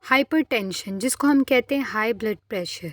Hypertension जिसको हम कहते हैं हाई ब्लड प्रेशर।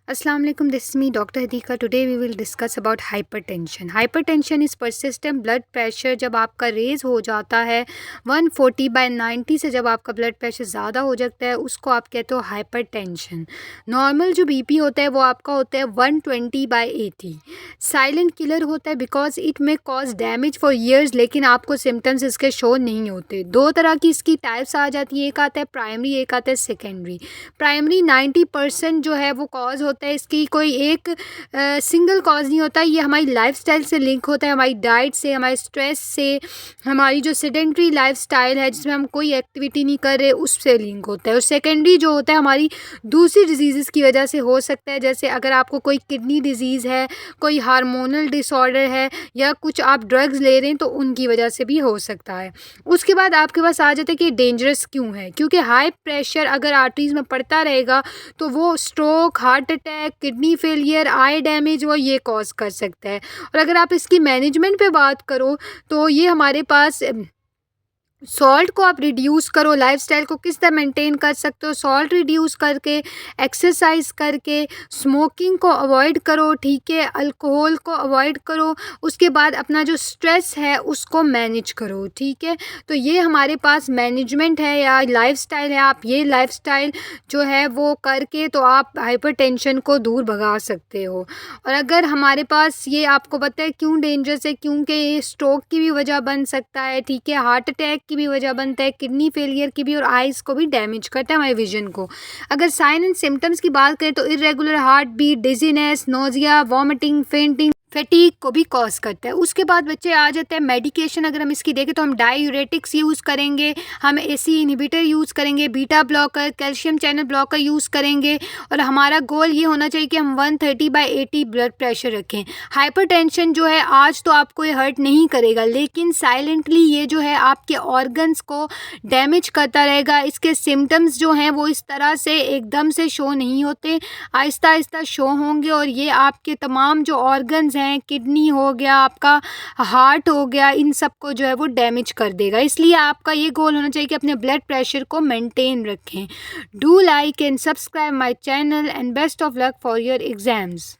अस्सलाम वालेकुम, this is me doctor Hadika. Today we will discuss about hypertension. Hypertension is persistent blood pressure. जब आपका रेज हो जाता है 140/90 से, जब आपका ब्लड प्रेशर ज़्यादा हो जाता है, उसको आप कहते हो हाइपरटेंशन। नॉर्मल जो बीपी होता है वो आपका होता है 120/80। साइलेंट किलर होता है because it may cause damage for years, लेकिन आपको सिम्टम्स इसके शो नहीं होते। दो तरह की इसकी टाइप्स आ जाती है, एक आता है प्राइमरी, एक आता है सेकेंडरी। प्राइमरी 90% जो है वो कॉज होता है इसकी, कोई एक सिंगल कॉज नहीं होता। ये हमारी लाइफस्टाइल से लिंक होता है, हमारी डाइट से, हमारे स्ट्रेस से, हमारी जो सेडेंट्री लाइफस्टाइल है जिसमें हम कोई एक्टिविटी नहीं कर रहे, उससे लिंक होता है। और सेकेंडरी जो होता है हमारी दूसरी डिजीज़ की वजह से हो सकता है, जैसे अगर आपको कोई किडनी डिजीज़ है, कोई हार्मोनल डिसऑर्डर है, या कुछ आप ड्रग्स ले रहे हैं तो उनकी वजह से भी हो सकता है। उसके बाद आपके पास आ जाता है कि डेंजरस क्यों है, क्योंकि हाई प्रेशर अगर आर्टरीज में पड़ता रहेगा तो वो stroke, heart attack, kidney failure, eye damage वो ये कॉज कर सकता है। और अगर आप इसकी मैनेजमेंट पे बात करो तो ये हमारे पास सॉल्ट को आप रिड्यूस करो, लाइफस्टाइल को किस तरह मेंटेन कर सकते हो, सॉल्ट रिड्यूस करके, एक्सरसाइज करके, स्मोकिंग को अवॉइड करो, ठीक है, अल्कोहल को अवॉइड करो। उसके बाद अपना जो स्ट्रेस है उसको मैनेज करो, ठीक है। तो ये हमारे पास मैनेजमेंट है या लाइफस्टाइल है। आप ये लाइफस्टाइल जो है वो करके तो आप हाइपरटेंशन को दूर भगा सकते हो। और अगर हमारे पास ये आपको पता है क्यों डेंजरस है, क्योंकि ये स्ट्रोक की भी वजह बन सकता है, ठीक है, हार्ट अटैक की भी वजह बनता है, किडनी फेलियर की भी, और आइज़ को भी डैमेज करता है, हमारे विजन को। अगर साइन एंड सिम्टम्स की बात करें तो irregular heart beat, dizziness, nausea, vomiting, fainting, fatigue को भी कॉज करता है। उसके बाद बच्चे आ जाते हैं मेडिकेशन। अगर हम इसकी देखें तो हम डायूरेटिक्स यूज़ करेंगे, हम एसी इनहिबिटर यूज़ करेंगे, beta blocker, calcium channel blocker use करेंगे। और हमारा गोल ये होना चाहिए कि हम 130/80 ब्लड प्रेशर रखें। हाइपरटेंशन जो है आज तो आपको ये हर्ट नहीं करेगा, लेकिन साइलेंटली ये जो है आपके ऑर्गन्स को डैमेज करता रहेगा। इसके सिम्टम्स जो हैं वो इस तरह से एकदम से शो नहीं होते, आहिस्ता आहिस्ता शो होंगे, और ये आपके तमाम जो ऑर्गन्स हैं, किडनी हो गया, आपका हार्ट हो गया, इन सब को जो है वो डैमेज कर देगा। इसलिए आपका ये गोल होना चाहिए कि अपने ब्लड प्रेशर को मेंटेन रखें। Do like and subscribe my channel and best of luck for your exams.